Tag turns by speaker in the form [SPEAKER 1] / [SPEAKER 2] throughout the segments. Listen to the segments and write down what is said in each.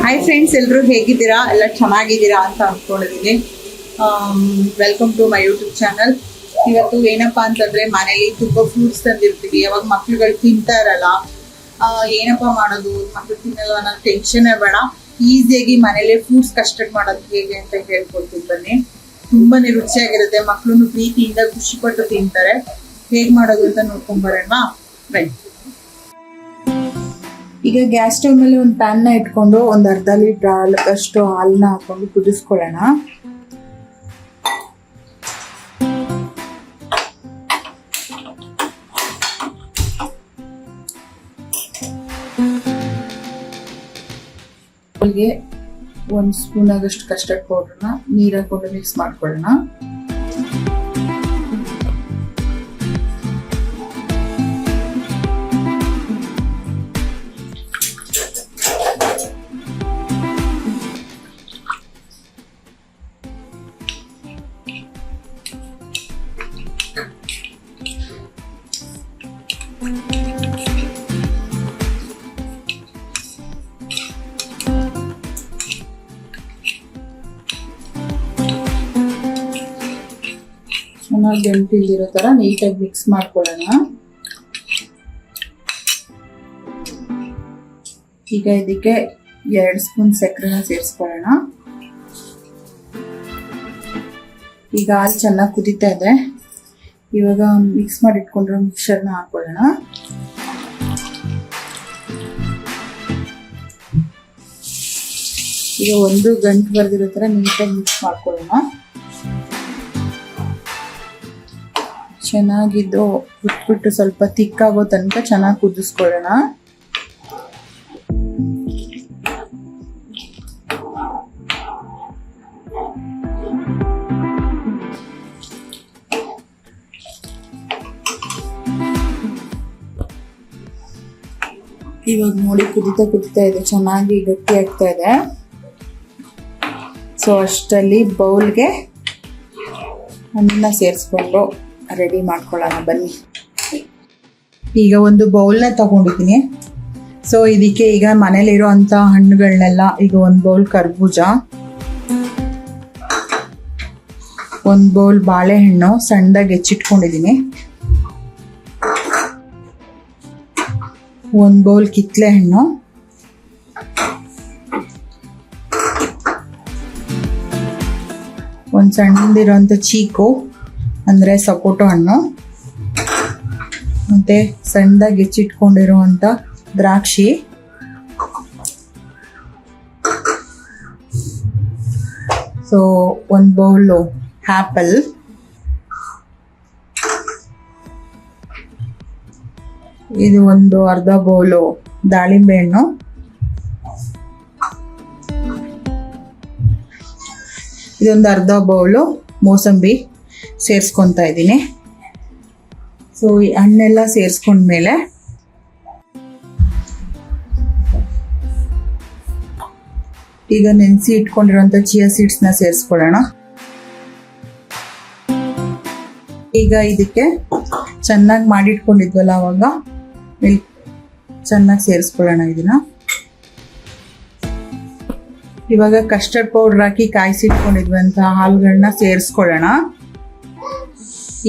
[SPEAKER 1] Hi friends, ಎಲ್ಲರೂ ಹೇಗಿದ್ದೀರಾ? ಎಲ್ಲ ಚೆನ್ನಾಗಿದ್ದೀರಾ ಅಂತ ಅಂದ್ಕೊಂಡಿದ್ದೀನಿ. Welcome to my YouTube channel. ಇವತ್ತು ಏನಪ್ಪಾ ಅಂತಂದ್ರೆ, ಮನೇಲಿ ತುಂಬ ಫ್ರೂಟ್ಸ್ ತಂದಿರ್ತೀವಿ. ಯಾವಾಗ ಮಕ್ಳುಗಳು ತಿಂತಾ ಇರಲ್ಲ, ಏನಪ್ಪ ಮಾಡೋದು, ಮಕ್ಳು ತಿನ್ನಲ್ಲ ಅನ್ನೋ ಟೆನ್ಷನ್ನೇ ಬೇಡ. ಈಸಿಯಾಗಿ ಮನೇಲಿ ಫ್ರೂಟ್ಸ್ ಕಸ್ಟರ್ಡ್ ಮಾಡೋದು ಹೇಗೆ ಅಂತ ಹೇಳ್ಕೊಡ್ತೀನಿ ಬನ್ನಿ. ತುಂಬಾನೇ ರುಚಿಯಾಗಿರುತ್ತೆ. ಮಕ್ಳು ಪ್ರೀತಿಯಿಂದ ಖುಷಿಪಟ್ಟು ತಿಂತಾರೆ. ಹೇಗೆ ಮಾಡೋದು ಅಂತ ನೋಡ್ಕೊಂಡ್ ಬರೋಣ ಬನ್ನಿ. ಈಗ ಗ್ಯಾಸ್ ಸ್ಟವ್ ಮೇಲೆ ಒಂದು ಪ್ಯಾನ್ನ ಇಟ್ಕೊಂಡು ಒಂದು ಅರ್ಧ ಲೀಟರ್ ಅಷ್ಟು ಹಾಲನ್ನ ಹಾಕೊಂಡು ಕುದಿಸ್ಕೊಳ್ಳೋಣ. ಹಾಲಿಗೆ 1 ಸ್ಪೂನ್ ಆಗಷ್ಟು ಕಸ್ಟರ್ಡ್ ಪೌಡರ್ನ ನೀರು ಹಾಕೊಂಡು ಮಿಕ್ಸ್ ಮಾಡ್ಕೊಳ್ಳೋಣ. ಚೆನ್ನಾಗಿ ಗಂಟಿಲ್ದಿರೋ ತರ ನೀಟಾಗಿ ಮಿಕ್ಸ್ ಮಾಡ್ಕೊಳ್ಳೋಣ. ಈಗ ಇದಕ್ಕೆ 2 ಸ್ಪೂನ್ ಸಕ್ಕರೆನ ಸೇರಿಸ್ಕೊಳ್ಳೋಣ. ಈಗ ಹಾಲು ಚೆನ್ನಾಗಿ ಕುದೀತಾ ಇದೆ. ಇವಾಗ ಮಿಕ್ಸ್ ಮಾಡಿ ಇಟ್ಕೊಂಡಿರೋ ಮಿಕ್ಸರ್ನ ಹಾಕೊಳ್ಳೋಣ. ಈಗ ಒಂದು ಗಂಟು ಬರ್ದಿರೋ ತರ ನೀಟಾಗಿ ಮಿಕ್ಸ್ ಮಾಡ್ಕೊಳ್ಳೋಣ. ಚೆನ್ನಾಗಿದ್ದು ಬಿಟ್ಬಿಟ್ಟು ಸ್ವಲ್ಪ ತಿಕ್ಕಾಗೋ ತನಕ ಚೆನ್ನಾಗಿ ಕುದಿಸ್ಕೊಳ್ಳೋಣ. ಇವಾಗ ನೋಡಿ ಕುದಿತಾ ಇದೆ, ಚೆನ್ನಾಗಿ ಗಟ್ಟಿ ಆಗ್ತಾ ಇದೆ. ಸೊ ಅಷ್ಟರಲ್ಲಿ ಬೌಲ್ಗೆ ಅನ್ನ ಸೇರಿಸ್ಕೊಂಡು ರೆಡಿ ಮಾಡ್ಕೊಳ್ಳೋಣ ಬನ್ನಿ. ಈಗ ಒಂದು ಬೌಲ್ನ ತಗೊಂಡಿದ್ದೀನಿ. ಸೊ ಇದಕ್ಕೆ ಈಗ ಮನೇಲಿರೋ ಅಂಥ ಹಣ್ಣುಗಳನ್ನೆಲ್ಲ, ಈಗ 1 ಬೌಲ್ ಕರ್ಬೂಜ, 1 ಬೌಲ್ ಬಾಳೆಹಣ್ಣು ಸಣ್ಣದಾಗಿ ಹೆಚ್ಚಿಟ್ಕೊಂಡಿದ್ದೀನಿ, 1 ಬೌಲ್ ಕಿತ್ಲೆ ಹಣ್ಣು, 1 ಸಣ್ಣದಿರೋಂಥ ಚೀಕು ಅಂದರೆ ಸಪೋಟೊ ಹಣ್ಣು, ಮತ್ತು ಸಣ್ಣದಾಗಿ ಹೆಚ್ಚಿಟ್ಕೊಂಡಿರುವಂಥ ದ್ರಾಕ್ಷಿ, ಸೊ 1 ಬೌಲು ಆ್ಯಪಲ್, ಇದು ಒಂದು ಅರ್ಧ ಬೌಲು ದಾಳಿಂಬೆ ಹಣ್ಣು, ಇದೊಂದು ಅರ್ಧ ಬೌಲು ಮೋಸಂಬಿ ಸೇರಿಸ್ಕೊತಾ ಇದ್ದೀನಿ. ಸೊ ಈ ಹಣ್ಣೆಲ್ಲ ಸೇರಿಸ್ಕೊಂಡ್ಮೇಲೆ ಈಗ ನೆನೆಸಿ ಇಟ್ಕೊಂಡಿರೋಂಥ ಚಿಯಾ ಸೀಡ್ಸ್ನ ಸೇರಿಸ್ಕೊಳ್ಳೋಣ. ಈಗ ಇದಕ್ಕೆ ಚೆನ್ನಾಗಿ ಮಾಡಿಟ್ಕೊಂಡಿದ್ವಲ್ಲ ಅವಾಗ ಚೆನ್ನಾಗಿ ಸೇರಿಸ್ಕೊಳ್ಳೋಣ. ಇದನ್ನ ಇವಾಗ ಕಸ್ಟರ್ಡ್ ಪೌಡರ್ ಹಾಕಿ ಕಾಯಿಸಿಟ್ಕೊಂಡಿದ್ವಂಥ ಹಾಲುಗಳನ್ನ ಸೇರಿಸ್ಕೊಳ್ಳೋಣ.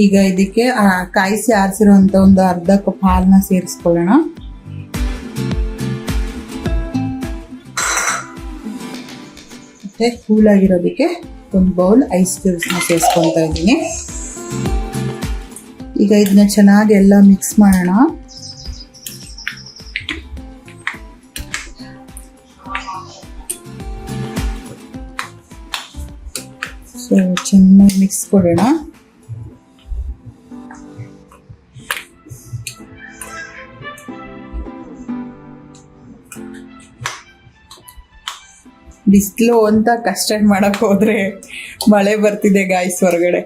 [SPEAKER 1] ಈಗ ಇದಕ್ಕೆ ಕಾಯಿಸಿ ಆರಿಸಿರೋಂಥ ಒಂದು ಅರ್ಧ ಕಪ್ ಹಾಲನ್ನ ಸೇರಿಸ್ಕೊಳ್ಳೋಣ. ಮತ್ತೆ ಕೂಲ್ ಆಗಿರೋದಕ್ಕೆ 1 ಬೌಲ್ ಐಸ್ ಕ್ಯೂಬ್ಸ್ನ ಸೇರಿಸ್ಕೊತಾ ಇದ್ದೀನಿ. ಈಗ ಇದನ್ನ ಚೆನ್ನಾಗಿ ಎಲ್ಲ ಮಿಕ್ಸ್ ಮಾಡೋಣ. ಸೊ ಚೆನ್ನಾಗಿ ಮಿಕ್ಸ್ ಕೊಡೋಣ. ಬಿಸಿಲು ಅಂತ ಕಸ್ಟರ್ಡ್ ಮಾಡಕ್ ಹೋದ್ರೆ ಮಳೆ ಬರ್ತಿದೆ ಗಾಯ್ಸ್. ಹೊರಗಡೆ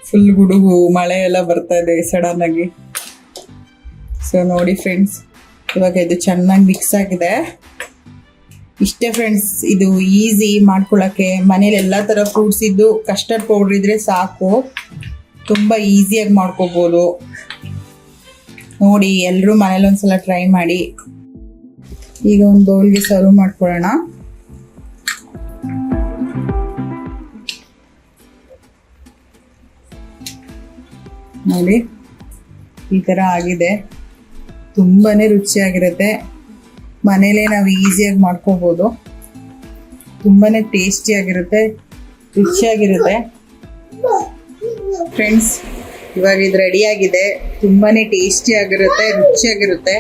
[SPEAKER 1] ಫುಲ್ ಗುಡುಗು ಮಳೆ ಎಲ್ಲ ಬರ್ತಾ ಇದೆ ಸಡನ್ ಆಗಿ. ಸೊ ನೋಡಿ ಫ್ರೆಂಡ್ಸ್, ಇವಾಗ ಇದು ಚೆನ್ನಾಗಿ ಮಿಕ್ಸ್ ಆಗಿದೆ. ಇಷ್ಟೇ ಫ್ರೆಂಡ್ಸ್, ಇದು ಈಸಿ ಮಾಡ್ಕೊಳ್ಳೋಕ್ಕೆ. ಮನೇಲಿ ಎಲ್ಲ ಥರ ಫ್ರೂಟ್ಸ್ ಇದ್ದು ಕಸ್ಟರ್ಡ್ ಪೌಡ್ರ್ ಇದ್ರೆ ಸಾಕು, ತುಂಬ ಈಸಿಯಾಗಿ ಮಾಡ್ಕೋಬೋದು. ನೋಡಿ, ಎಲ್ಲರೂ ಮನೇಲಿ ಒಂದ್ಸಲ ಟ್ರೈ ಮಾಡಿ. ಈಗ ಒಂದು ಬೌಲ್ಗೆ ಸರ್ವ್ ಮಾಡ್ಕೊಳ್ಳೋಣ. ನೋಡಿ ಈ ಥರ ಆಗಿದೆ. ತುಂಬಾನೇ ರುಚಿಯಾಗಿರುತ್ತೆ. ಮನೇಲೇ ನಾವು ಈಸಿಯಾಗಿ ಮಾಡ್ಕೋಬೋದು. ತುಂಬಾನೇ ಟೇಸ್ಟಿಯಾಗಿರುತ್ತೆ, ರುಚಿಯಾಗಿರುತ್ತೆ. ಫ್ರೆಂಡ್ಸ್, ಇವಾಗ ಇದು ರೆಡಿ ಆಗಿದೆ. ತುಂಬಾನೇ ಟೇಸ್ಟಿಯಾಗಿರುತ್ತೆ, ರುಚಿಯಾಗಿರುತ್ತೆ.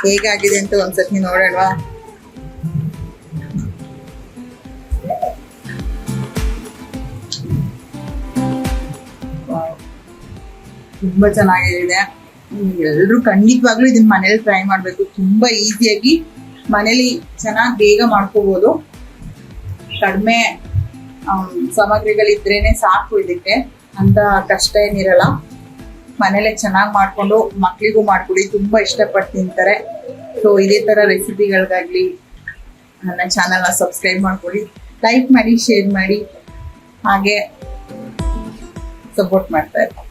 [SPEAKER 1] ಹೇಗಾಗಿದೆ ಅಂತ ಒಂದ್ಸತಿ ನೋಡೋಣವಾ? ತುಂಬಾ ಚೆನ್ನಾಗಿದೆ. ಎಲ್ಲರೂ ಖಂಡಿತವಾಗ್ಲೂ ಇದನ್ನ ಮನೇಲಿ ಟ್ರೈ ಮಾಡಬೇಕು. ತುಂಬಾ ಈಸಿಯಾಗಿ ಮನೇಲಿ ಚೆನ್ನಾಗಿ ಬೇಗ ಮಾಡ್ಕೋಬಹುದು. ಕಡಿಮೆ ಸಾಮಗ್ರಿಗಳಿದ್ರೇನೆ ಸಾಕು. ಇದಕ್ಕೆ ಅಂತ ಕಷ್ಟ ಏನಿರಲ್ಲ. ಮನೇಲೆ ಚೆನ್ನಾಗಿ ಮಾಡ್ಕೊಂಡು ಮಕ್ಳಿಗೂ ಮಾಡ್ಕೊಡಿ, ತುಂಬಾ ಇಷ್ಟಪಟ್ಟು ತಿಂತಾರೆ. ಸೊ ಇದೇ ತರ ರೆಸಿಪಿಗಳಿಗಾಗ್ಲಿ ನನ್ನ ಚಾನಲ್ನ ಸಬ್ಸ್ಕ್ರೈಬ್ ಮಾಡ್ಕೊಡಿ, ಲೈಕ್ ಮಾಡಿ, ಶೇರ್ ಮಾಡಿ, ಹಾಗೆ ಸಪೋರ್ಟ್ ಮಾಡ್ತಾ ಇರಿ.